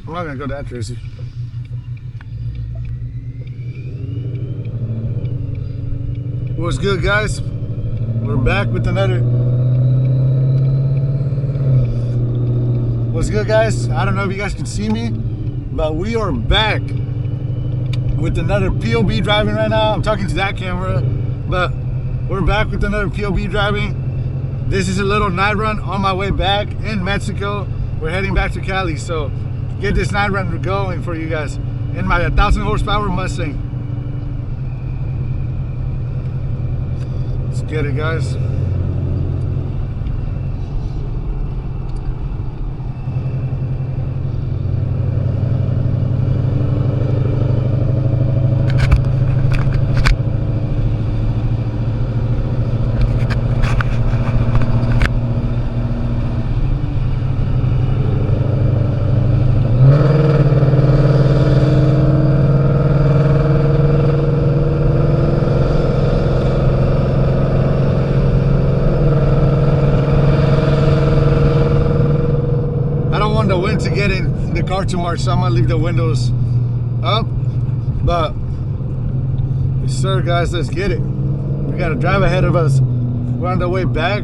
I'm not gonna go that crazy. What's good, guys? We're back with another. What's good, guys? I don't know if you guys can see me, but we are back with another POV driving right now. I'm talking to that camera, but we're back with another POV driving. This is a little night run on my way back in Mexico. We're heading back to Cali, so get this night run going for you guys in my 1,000 horsepower Mustang. Let's get it, guys. The wind to get in the car too much, so I'm gonna leave the windows up. But yes, sir, guys, let's get it. We got a drive ahead of us. We're on the way back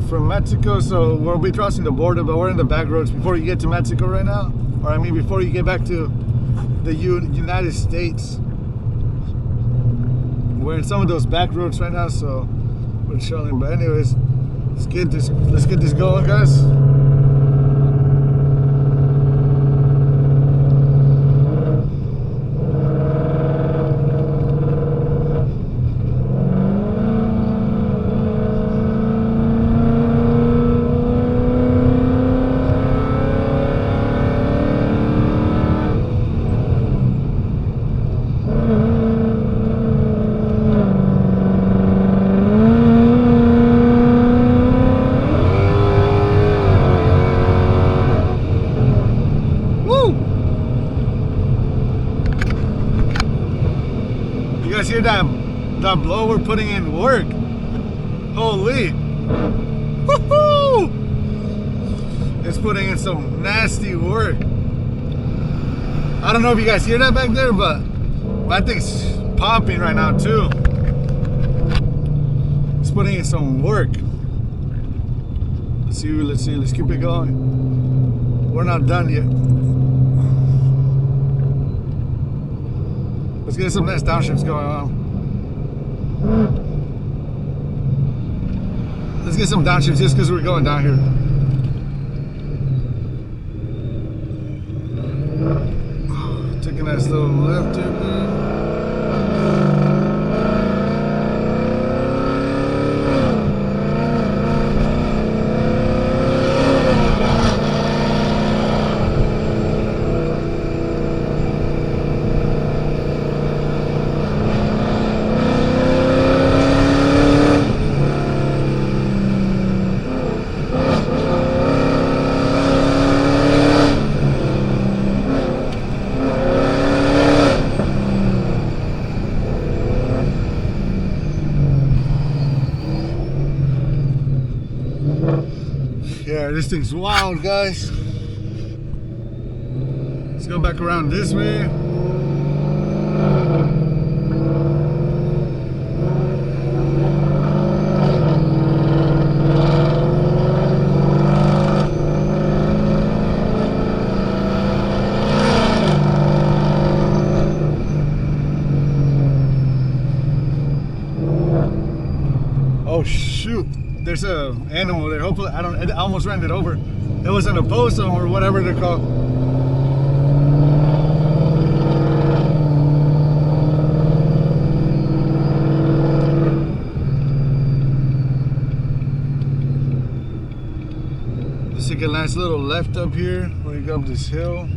from Mexico, so we'll be crossing the border, but we're in the back roads before you get to Mexico right now, or I mean before you get back to the United States. We're in some of those back roads right now, so we're chilling. But anyways, let's get this going, guys. You guys hear that blow? We're putting in work. Holy. Woohoo! It's putting in some nasty work. I don't know if you guys hear that back there, but my thing's popping right now too. It's putting in some work. Let's see, let's keep it going. We're not done yet. Let's get some nice downshifts going on. Let's get some downshifts just because we're going down here. Take a nice little left here, man. Yeah, this thing's wild, guys. Let's go back around this way. Oh shoot. There's a animal there. Hopefully, I almost ran it over. It was on a post or whatever they're called. Let's take a nice little left up here when you go up this hill.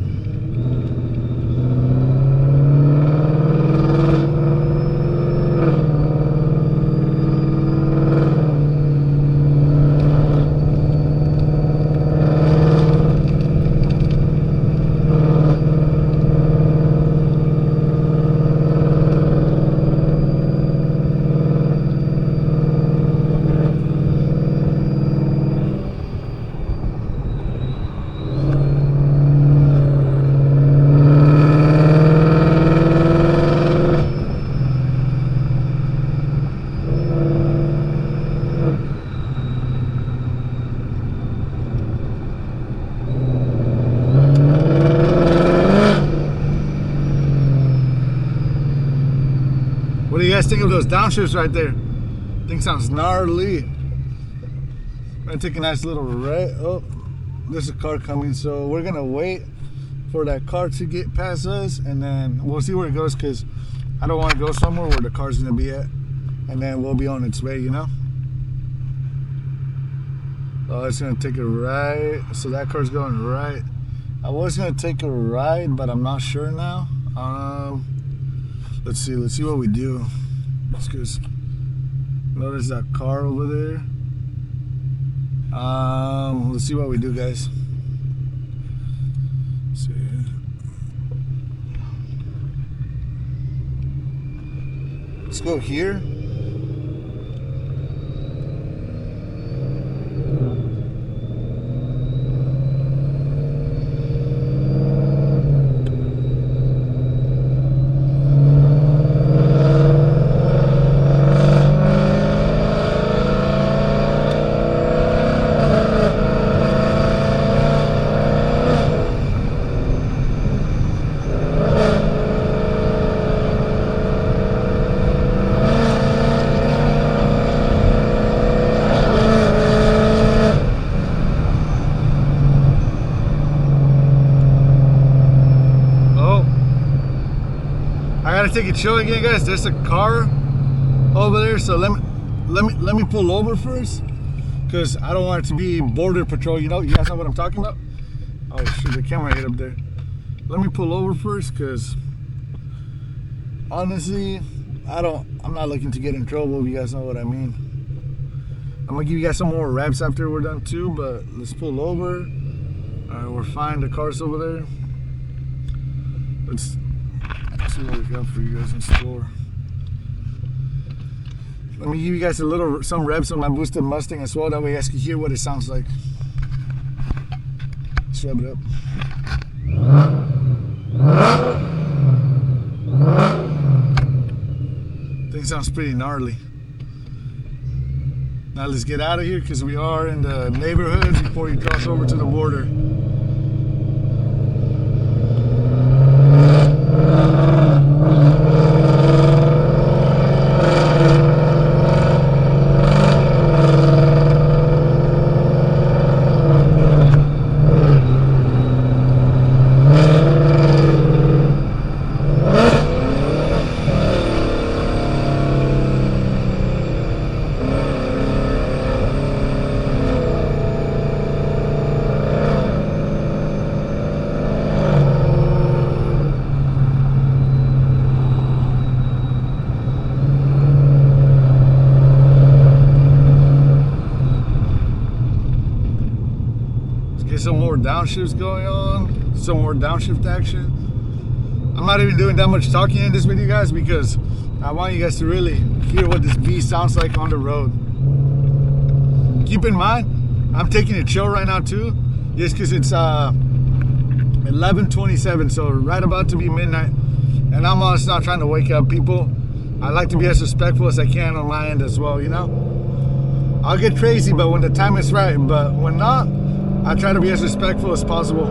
guys think of those downshifts right there? Thing sounds gnarly. I'm gonna take a nice little right. Oh, there's a car coming, so we're gonna wait for that car to get past us, and then we'll see where it goes, because I don't want to go somewhere where the car's gonna be at, and then we'll be on its way, you know. Oh, it's gonna take a right, so that car's going right. I was gonna take a right, but I'm not sure now. Let's see what we do. Let's just notice that car over there. Let's see what we do, guys. Let's see. Let's go here. Take it chill again, guys. There's a car over there, so let me pull over first, because I don't want it to be border patrol. You know, you guys know what I'm talking about. Oh shit, the camera hit up there. Let me pull over first, because honestly, I'm not looking to get in trouble. You guys know what I mean. I'm gonna give you guys some more raps after we're done too, but let's pull over. All right, we're fine. The car's over there. Let's see what we got for you guys in store. Let me give you guys some revs on my boosted Mustang as well. That way you guys can hear what it sounds like. Let's rev it up. Thing sounds pretty gnarly. Now let's get out of here, because we are in the neighborhoods before you cross over to the border. Some more downshifts going on, some more downshift action. I'm not even doing that much talking in this video, guys, because I want you guys to really hear what this beast sounds like on the road. Keep in mind, I'm taking it chill right now too, just because it's 11:27, so right about to be midnight, and I'm honestly not trying to wake up people. I like to be as respectful as I can on my end as well, you know. I'll get crazy, but when the time is right, but when not, I try to be as respectful as possible.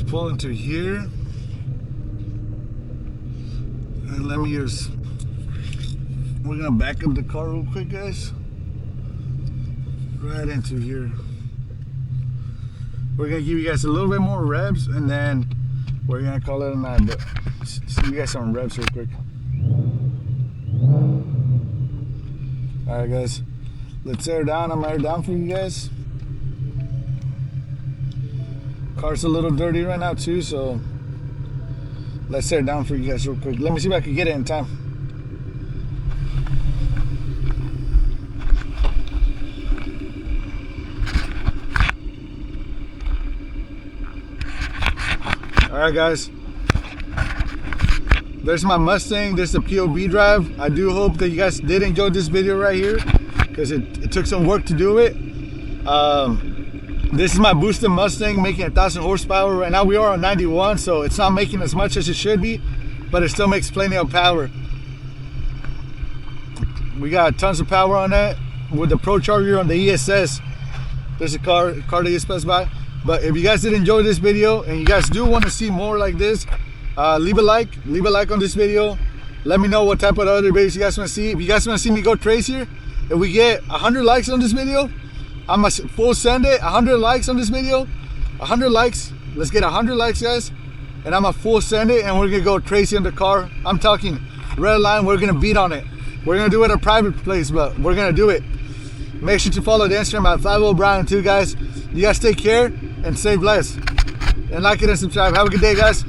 Pull into here, and let me just, we're gonna back up the car real quick, guys, right into here. We're gonna give you guys a little bit more revs, and then we're gonna call it a night, but let's give you guys some revs real quick. All right, guys, let's air down. I'm air down for you guys. Car's a little dirty right now too, so let's tear it down for you guys real quick. Let me see if I can get it in time. All right, guys. there's my Mustang. There's the POV drive. I do hope that you guys did enjoy this video right here, because it took some work to do it. This is my boosted Mustang making 1,000 horsepower. Right now we are on 91, so it's not making as much as it should be, but it still makes plenty of power. We got tons of power on that with the Pro Charger on the ESS. There's a car that you pass by. But if you guys did enjoy this video and you guys do want to see more like this, leave a like on this video. Let me know what type of other videos you guys want to see. If you guys want to see me go crazier, if we get 100 likes on this video, I'm gonna full send it. 100 likes on this video, 100 likes. Let's get 100 likes, guys, and I'm gonna full send it, and we're gonna go crazy on the car. I'm talking red line. We're gonna beat on it. We're gonna do it at a private place, but we're gonna do it. Make sure to follow the Instagram at 50Brian too, guys. You guys take care and stay blessed. And like it and subscribe. Have a good day, guys.